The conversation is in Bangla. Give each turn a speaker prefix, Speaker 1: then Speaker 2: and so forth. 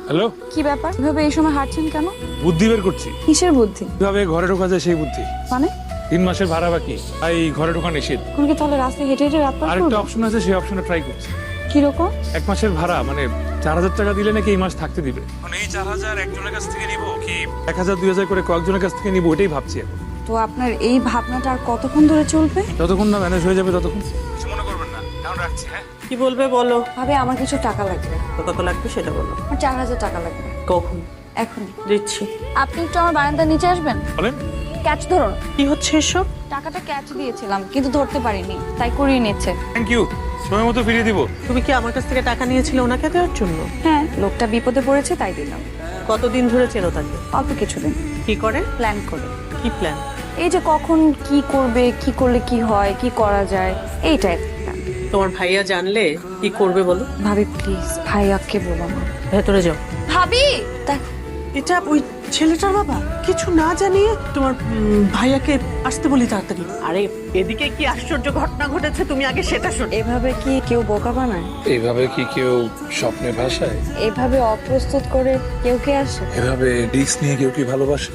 Speaker 1: হ্যালো,
Speaker 2: কি ব্যাপার? এভাবে এই সময় হাঁটছেন কেন?
Speaker 1: বুদ্ধি বের করছি
Speaker 2: কিসের বুদ্ধি?
Speaker 1: কিভাবে ঘরে ঢোকা যায় সেই বুদ্ধি।
Speaker 2: মানে
Speaker 1: 3 মাসের ভাড়া বাকি, তাই ঘরে ঢোকা নিষেধ।
Speaker 2: এখন কি তাহলে রাস্তায় হেঁটে হেঁটে রাত পার
Speaker 1: আরেকটা
Speaker 2: করবো?
Speaker 1: অপশন আছে, সেই অপশনে ট্রাই করছি।
Speaker 2: কিরকম?
Speaker 1: 1 মাসের ভাড়া মানে 4000 টাকা দিলে নাকি এই মাস থাকতে দিবে। এখন এই 4000 একজনের কাছ থেকে নিব কি 1000 2000 করে কয়েকজনের কাছ থেকে নিব, ওইটাই ভাবছি এখন।
Speaker 2: তো আপনার এই ভাবনাটা আর কতক্ষণ ধরে চলবে?
Speaker 1: যতক্ষণ না ম্যানেজ হয়ে যাবে ততক্ষণ। কিছু মনে করবেন না, এখন রাখছি। হ্যাঁ,
Speaker 3: কি বলবে বলো।
Speaker 2: ভাবে আমার কিছু টাকা লাগবে।
Speaker 3: তো কত লাগবে সেটা বলো।
Speaker 2: আমার 4000 টাকা লাগবে
Speaker 3: কখন?
Speaker 2: এখনই।
Speaker 3: দিচ্ছি।
Speaker 2: আপনি একটু আমার বারান্দার নিচে আসবেন।
Speaker 1: বলেন।
Speaker 2: ক্যাচ ধরুন।
Speaker 3: কি হচ্ছে এসব?
Speaker 2: টাকাটা ক্যাচ দিয়েছিলাম কিন্তু ধরতে পারিনি, তাই করিয়ে নিচ্ছে।
Speaker 1: থ্যাংক ইউ, সময় মতো ফিরিয়ে দিব।
Speaker 3: তুমি কি আমার কাছ থেকে টাকা নিয়েছিলে ওনাকে দেওয়ার জন্য?
Speaker 2: হ্যাঁ, লোকটা বিপদে পড়েছে তাই দিলাম।
Speaker 3: কতদিন ধরে চেনো তাকে?
Speaker 2: অল্প কিছুদিন।
Speaker 3: কি করে?
Speaker 2: প্ল্যান করে।
Speaker 3: কি প্ল্যান?
Speaker 2: এই যে কখন কি করবে, কি করলে কি হয়, কি করা যায়, এইটাই।
Speaker 3: তোমার ভাইয়া জানলে কি করবে বলো?
Speaker 2: ভাবি প্লিজ ভাইয়াকে বলো না।
Speaker 3: ভেতরে যাও।
Speaker 2: ভাবি দেখ,
Speaker 3: এটা ওই ছেলেটার বাবা কিছু না জানিয়ে তোমার ভাইয়াকে আসতে বলি তাড়াতাড়ি। আরে এদিকে কি আশ্চর্য ঘটনা ঘটেছে তুমি আগে সেটা শোনো।
Speaker 2: এভাবে কি কেউ বোকা বানায়?
Speaker 4: এইভাবে কি কেউ স্বপ্নে ভাসায়?
Speaker 2: এভাবে অপ্রস্তুত করে কেউ কে আসে?
Speaker 4: এভাবে রিস্ক নিয়ে কেউ কি ভালোবাসে?